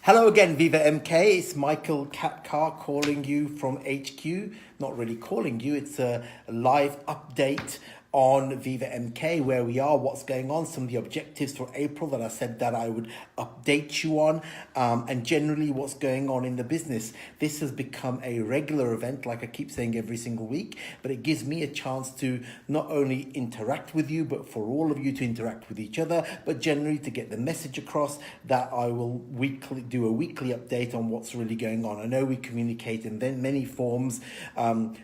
Hello again, VivaMK. It's Michael Khatkar calling you from HQ. Not really calling you, it's a live update on VivaMK, where we are, what's going on, some of the objectives for April that I said that I would update you on, and generally what's going on in the business. This has become a regular event, like I keep saying every single week, but it gives me a chance to not only interact with you, but for all of you to interact with each other, but generally to get the message across that I will do a weekly update on what's really going on. I know we communicate in many forms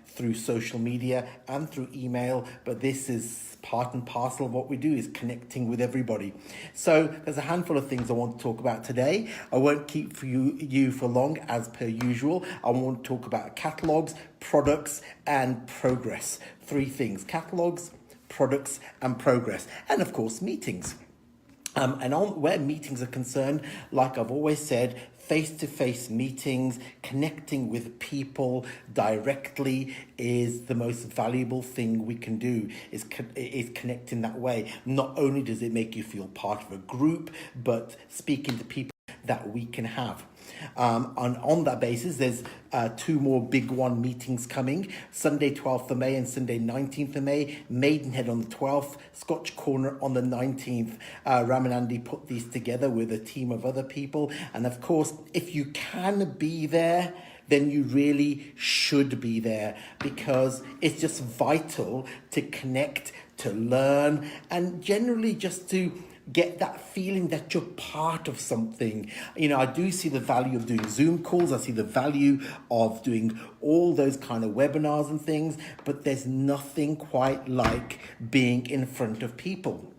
through social media and through email, but this is part and parcel of what we do, is connecting with everybody. So there's a handful of things I want to talk about today. I won't keep you for long as per usual. I want to talk about catalogues, products and progress. Three things: catalogues, products and progress, and of course meetings. And on where meetings are concerned, like I've always said, face-to-face meetings, connecting with people directly is the most valuable thing we can do, is connect in that way. Not only does it make you feel part of a group, but speaking to people that we can have. And on that basis, there's two more big meetings coming: Sunday 12th of May and Sunday 19th of May. Maidenhead on the 12th, Scotch Corner on the 19th. Ram and Andy put these together with a team of other people. And of course, if you can be there, then you really should be there, because it's just vital to connect, to learn, and generally just to get that feeling that you're part of something. You know, I do see the value of doing Zoom calls. I see the value of doing all those kind of webinars and things, but there's nothing quite like being in front of people.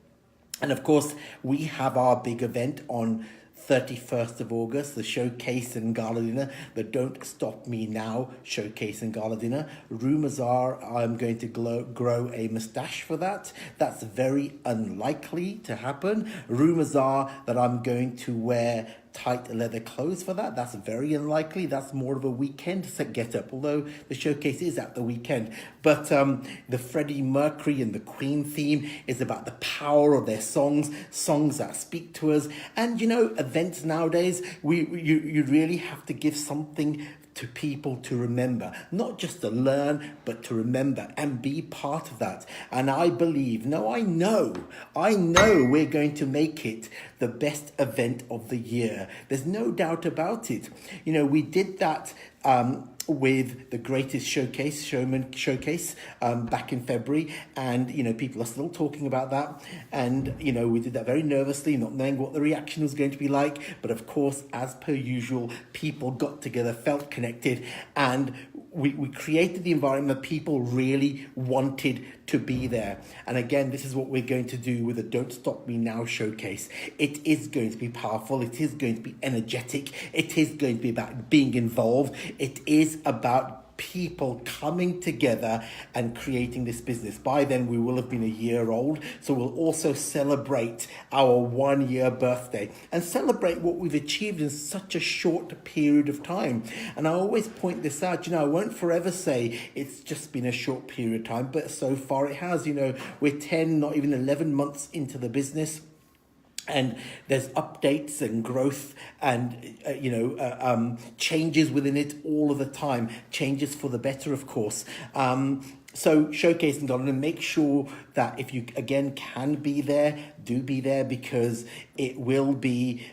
And of course, we have our big event on 31st of August, the showcase and gala dinner, the Don't Stop Me Now showcase and gala dinner. Rumours are I'm going to grow a moustache for that. That's very unlikely to happen. Rumours are that I'm going to wear tight leather clothes for that. That's very unlikely. That's more of a weekend get up, although the showcase is at the weekend. But the Freddie Mercury and the Queen theme is about the power of their songs that speak to us. And you know, events nowadays, you really have to give something to people to remember, not just to learn, but to remember and be part of that. And I believe, I know we're going to make it the best event of the year. There's no doubt about it. You know, we did that with the Greatest Showman showcase back in February, and you know, people are still talking about that. And you know, we did that very nervously, not knowing what the reaction was going to be like, but of course, as per usual, people got together, felt connected, and we created the environment that people really wanted to be there. And again, this is what we're going to do with the Don't Stop Me Now showcase. It is going to be powerful. It is going to be energetic. It is going to be about being involved. It is about people coming together and creating this business. By then, we will have been a year old. So we'll also celebrate our 1 year birthday and celebrate what we've achieved in such a short period of time. And I always point this out, I won't forever say it's just been a short period of time, but so far it has. We're 10, not even 11 months into the business. And there's updates and growth and, changes within it all of the time. Changes for the better, of course. So showcasing on, and make sure that if you, again, can be there, do be there, because it will be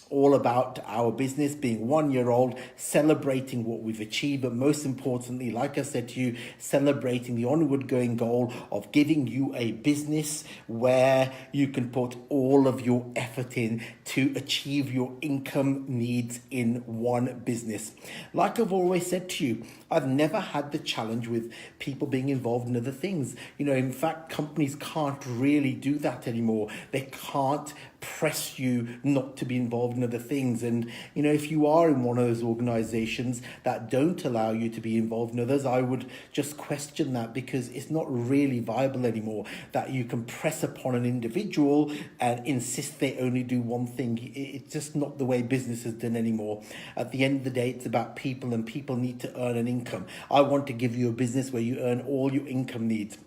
all about our business being 1 year old, celebrating what we've achieved, but most importantly, like I said to you, celebrating the onward going goal of giving you a business where you can put all of your effort in to achieve your income needs in one business. Like I've always said to you, I've never had the challenge with people being involved in other things. In fact, companies can't really do that anymore. They can't press you not to be involved in other things. And, if you are in one of those organizations that don't allow you to be involved in others, I would just question that, because it's not really viable anymore that you can press upon an individual and insist they only do one thing. It's just not the way business is done anymore. At the end of the day, it's about people, and people need to earn an income. I want to give you a business where you earn all your income needs.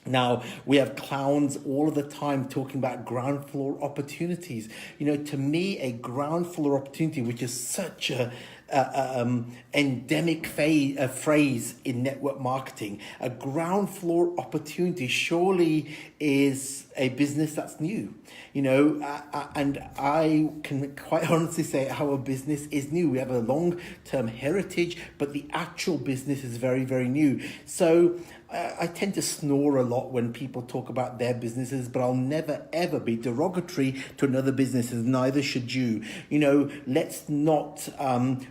Now, we have clowns all of the time talking about ground floor opportunities. To me, a ground floor opportunity, which is such a endemic phrase in network marketing, a ground floor opportunity surely is a business that's new. And I can quite honestly say our business is new. We have a long-term heritage, but the actual business is very, very new. So I tend to snore a lot when people talk about their businesses, but I'll never ever be derogatory to another business, and neither should you. Let's not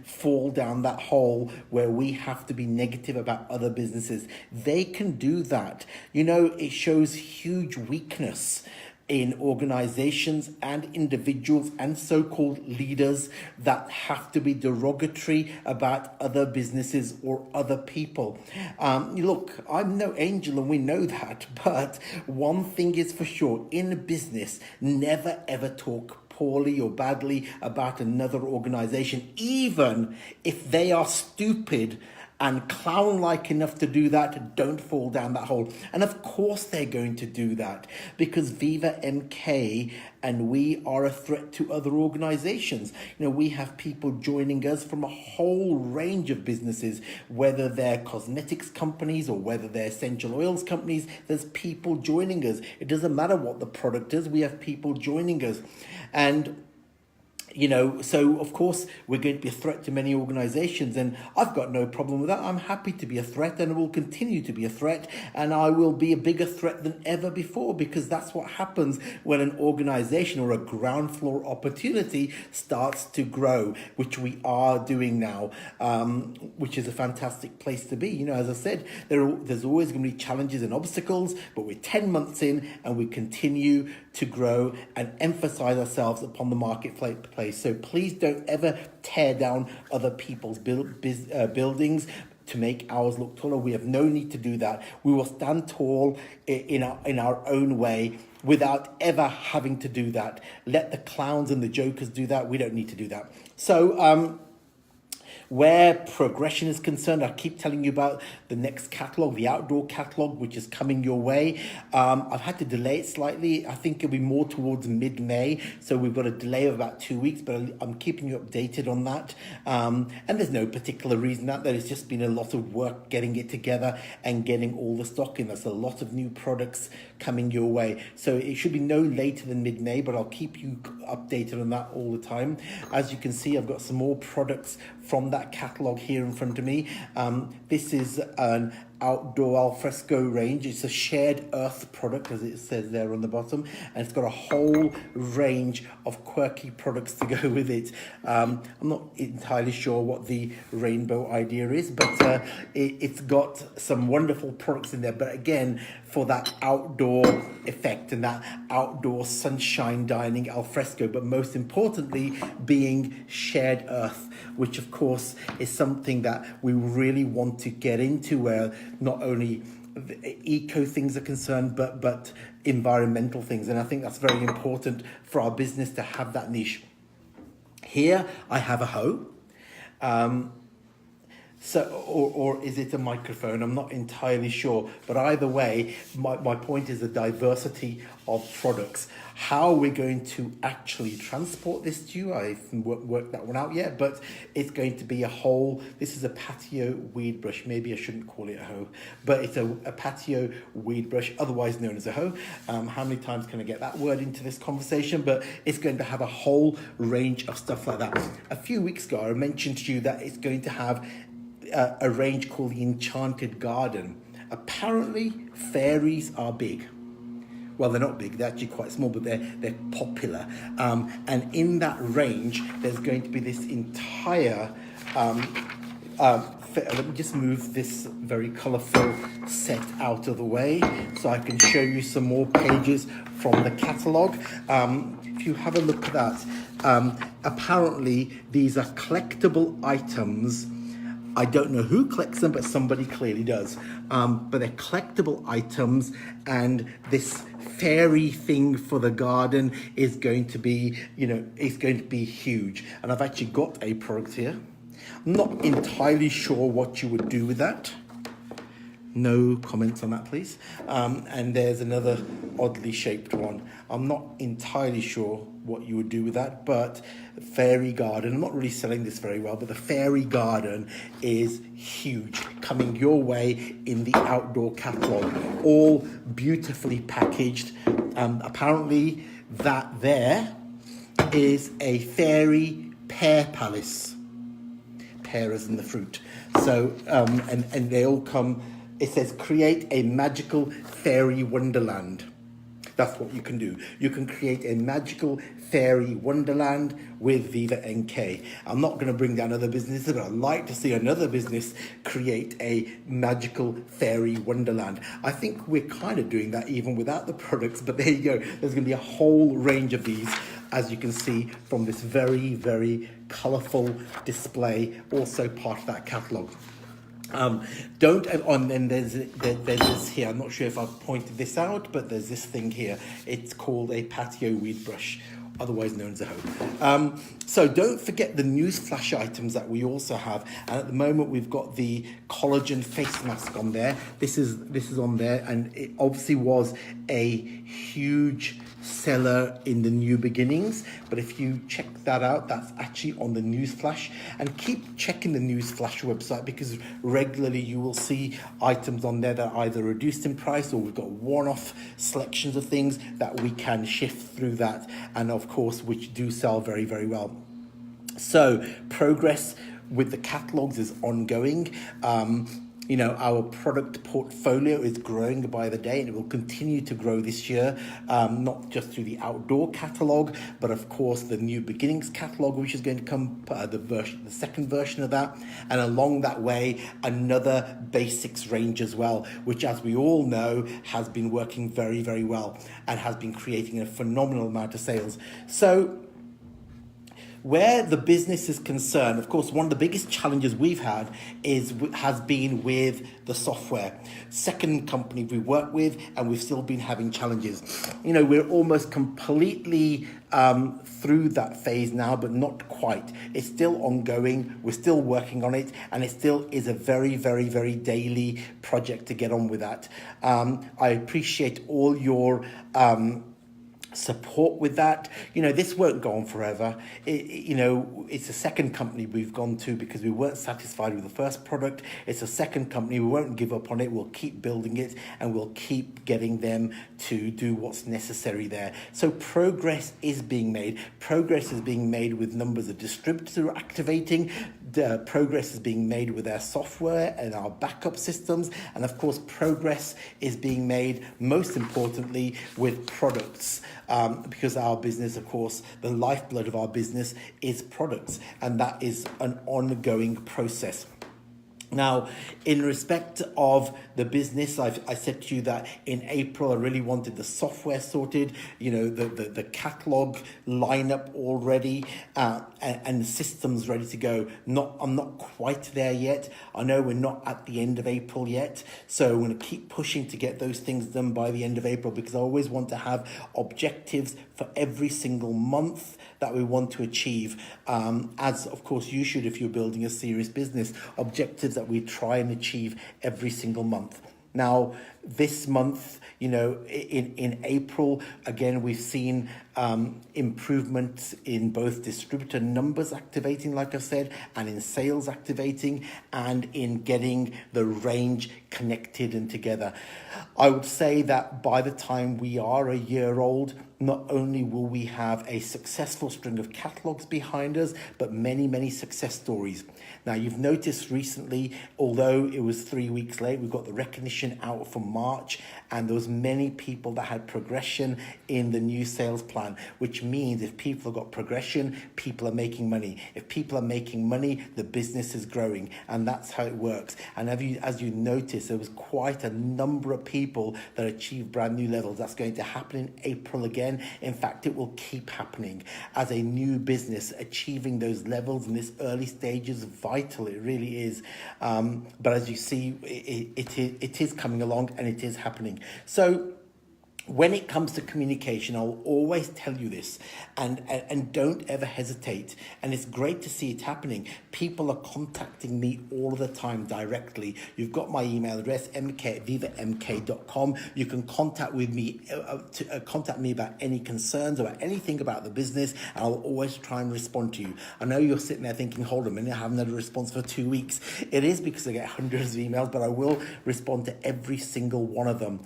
fall down that hole where we have to be negative about other businesses. They can do that. It shows huge weakness in organizations and individuals and so-called leaders that have to be derogatory about other businesses or other people. Look, I'm no angel and we know that, but one thing is for sure, in business, never ever talk poorly or badly about another organization, even if they are stupid and clown-like enough to do that. Don't fall down that hole. And of course they're going to do that, because VivaMK and we are a threat to other organizations. We have people joining us from a whole range of businesses, whether they're cosmetics companies or whether they're essential oils companies. There's people joining us. It doesn't matter what the product is, we have people joining us. And so of course we're going to be a threat to many organizations, and I've got no problem with that. I'm happy to be a threat and will continue to be a threat, and I will be a bigger threat than ever before, because that's what happens when an organization or a ground floor opportunity starts to grow, which we are doing now, which is a fantastic place to be. As I said, there's always going to be challenges and obstacles, but we're 10 months in and we continue to grow and emphasize ourselves upon the marketplace. So please don't ever tear down other people's buildings to make ours look taller. We have no need to do that. We will stand tall in our own way without ever having to do that. Let the clowns and the jokers do that. We don't need to do that. So where progression is concerned, I keep telling you about the next catalogue, the outdoor catalogue, which is coming your way. I've had to delay it slightly. I think it'll be more towards mid-May. So we've got a delay of about 2 weeks, but I'm keeping you updated on that. And there's no particular reason that it's just been a lot of work getting it together and getting all the stock in. There's a lot of new products coming your way. So it should be no later than mid-May, but I'll keep you updated on that all the time. As you can see, I've got some more products from that catalogue here in front of me. This is an outdoor alfresco range. It's a shared earth product, as it says there on the bottom, and it's got a whole range of quirky products to go with it. I'm not entirely sure what the rainbow idea is, but it's got some wonderful products in there, but again, for that outdoor effect and that outdoor sunshine dining alfresco, but most importantly being shared earth, which of course is something that we really want to get into, where not only eco things are concerned, but environmental things. And I think that's very important for our business to have that niche. Here I have a hoe. Or is it a microphone? I'm not entirely sure. But either way, my point is the diversity of products. How we're going to actually transport this to you, I haven't worked that one out yet, but it's going to be this is a patio weed brush. Maybe I shouldn't call it a hoe, but it's a patio weed brush, otherwise known as a hoe. How many times can I get that word into this conversation? But it's going to have a whole range of stuff like that. A few weeks ago, I mentioned to you that it's going to have a range called the Enchanted Garden. Apparently, fairies are big. Well, they're not big, they're actually quite small, but they're popular. And in that range, there's going to be this entire... let me just move this very colourful set out of the way so I can show you some more pages from the catalogue. If you have a look at that, apparently these are collectible items. I don't know who collects them, but somebody clearly does. But they're collectible items, and this fairy thing for the garden is going to be, it's going to be huge. And I've actually got a product here. I'm not entirely sure what you would do with that. No comments on that, please. And there's another oddly shaped one. I'm not entirely sure what you would do with that, but Fairy Garden, I'm not really selling this very well, but the Fairy Garden is huge, coming your way in the outdoor catalogue, all beautifully packaged. Apparently that there is a fairy pear palace. Pear as in the fruit. So, and they all come, it says create a magical fairy wonderland. That's what you can do. You can create a magical fairy wonderland with VivaMK. I'm not going to bring down other businesses, but I'd like to see another business create a magical fairy wonderland. I think we're kind of doing that even without the products, but there you go. There's going to be a whole range of these, as you can see from this very, very colourful display, also part of that catalogue. And there's this here, I'm not sure if I've pointed this out, but there's this thing here. It's called a patio weed brush, otherwise known as a hoe. So don't forget the newsflash items that we also have. And at the moment we've got the collagen face mask on there. This is on there, and it obviously was a huge seller in the new beginnings, but if you check that out, that's actually on the newsflash. And keep checking the newsflash website, because regularly you will see items on there that are either reduced in price, or we've got one-off selections of things that we can shift through that, and of course which do sell very, very well. So progress with the catalogues is ongoing. Our product portfolio is growing by the day, and it will continue to grow this year, not just through the outdoor catalogue, but of course the new beginnings catalogue, which is going to come, the second version of that, and along that way another basics range as well, which, as we all know, has been working very, very well and has been creating a phenomenal amount of sales. So where the business is concerned, of course, one of the biggest challenges we've had has been with the software. Second company we work with, and we've still been having challenges. We're almost completely through that phase now, but not quite. It's still ongoing. We're still working on it, and it still is a very, very, very daily project to get on with that. I appreciate all your support with that. This won't go on forever. It's a second company we've gone to because we weren't satisfied with the first product. It's a second company. We won't give up on it. We'll keep building it, and we'll keep getting them to do what's necessary there. So progress is being made. Progress is being made with numbers of distributors who are activating. The progress is being made with our software and our backup systems, and of course progress is being made, most importantly, with products, because our business, of course, the lifeblood of our business is products, and that is an ongoing process. Now, in respect of the business, I said to you that in April I really wanted the software sorted, the catalog lineup already, and the systems ready to go. I'm not quite there yet. I know we're not at the end of April yet, so I'm going to keep pushing to get those things done by the end of April, because I always want to have objectives for every single month that we want to achieve, as of course you should if you're building a serious business. Objectives that we try and achieve every single month. Now, this month, in April, again, we've seen improvements in both distributor numbers activating, like I said, and in sales activating, and in getting the range connected and together. I would say that by the time we are a year old, not only will we have a successful string of catalogues behind us, but many, many success stories. Now, you've noticed recently, although it was 3 weeks late, we've got the recognition out for March, and there was many people that had progression in the new sales plan, which means if people have got progression, people are making money. If people are making money, the business is growing, and that's how it works. And as you notice, there was quite a number of people that achieved brand new levels. That's going to happen in April again. In fact, it will keep happening. As a new business, achieving those levels in this early stage is vital. It really is. But as you see, it is coming along, and it is happening. So when it comes to communication, I'll always tell you this, and don't ever hesitate. And it's great to see it happening. People are contacting me all the time directly. You've got my email address, mk@vivamk.com. You can contact me about any concerns, about anything about the business, and I'll always try and respond to you. I know you're sitting there thinking, hold on a minute, I haven't had a response for 2 weeks. It is because I get hundreds of emails, but I will respond to every single one of them,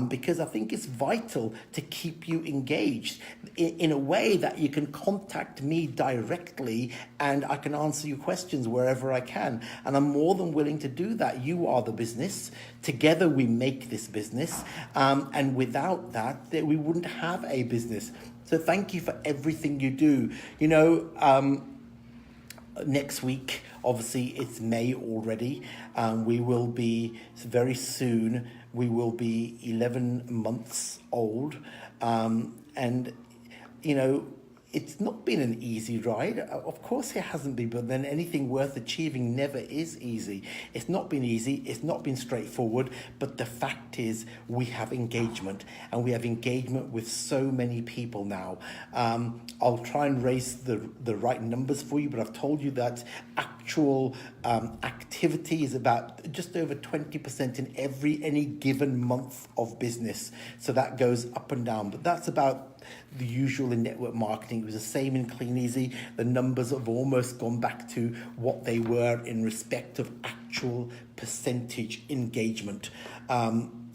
because I think it's vital to keep you engaged in a way that you can contact me directly and I can answer your questions wherever I can. And I'm more than willing to do that. You are the business. Together we make this business. And without that, we wouldn't have a business. So thank you for everything you do. You know, next week, obviously it's May already. We will be very soon. We will be 11 months old. And, you know, it's not been an easy ride. Of course it hasn't been, but then anything worth achieving never is easy. It's not been easy. It's not been straightforward. But the fact is we have engagement, and we have engagement with so many people now. I'll try and raise the right numbers for you, but I've told you that actual activity is about just over 20% in any given month of business. So that goes up and down, but that's about the usual in network marketing. It was the same in Kleeneze. The numbers have almost gone back to what they were in respect of actual percentage engagement.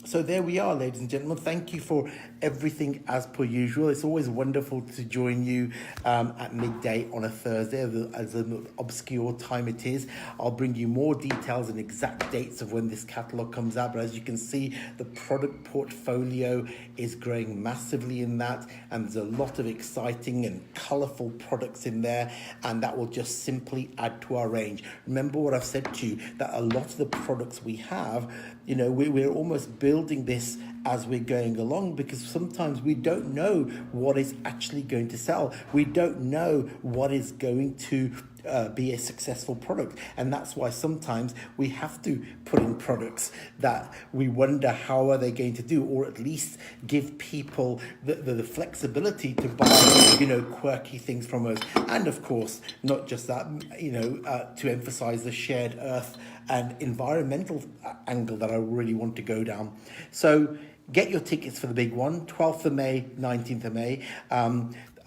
So there we are, ladies and gentlemen. Thank you for everything as per usual. It's always wonderful to join you at midday on a Thursday, as an obscure time it is. I'll bring you more details and exact dates of when this catalogue comes out. But as you can see, the product portfolio is growing massively in that. And there's a lot of exciting and colourful products in there. And that will just simply add to our range. Remember what I've said to you, that a lot of the products we have, you know, we're almost building this as we're going along, because sometimes we don't know what is actually going to sell. We don't know what is going to be a successful product. And that's why sometimes we have to put in products that we wonder how are they going to do, or at least give people the flexibility to buy, you know, quirky things from us. And of course, not just that, you know, to emphasize the shared earth and environmental angle that I really want to go down. So get your tickets for the big one, 12th of May, 19th of May.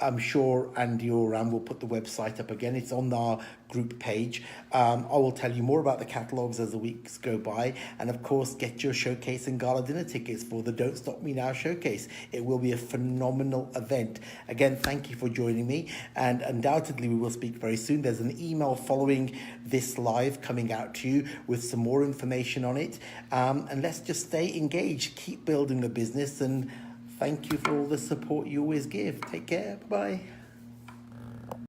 I'm sure Andy or Ram will put the website up again. It's on our group page. I will tell you more about the catalogues as the weeks go by. And of course, get your showcase and gala dinner tickets for the Don't Stop Me Now showcase. It will be a phenomenal event. Again, thank you for joining me. And undoubtedly, we will speak very soon. There's an email following this live coming out to you with some more information on it. And let's just stay engaged, keep building the business, and thank you for all the support you always give. Take care. Bye-bye.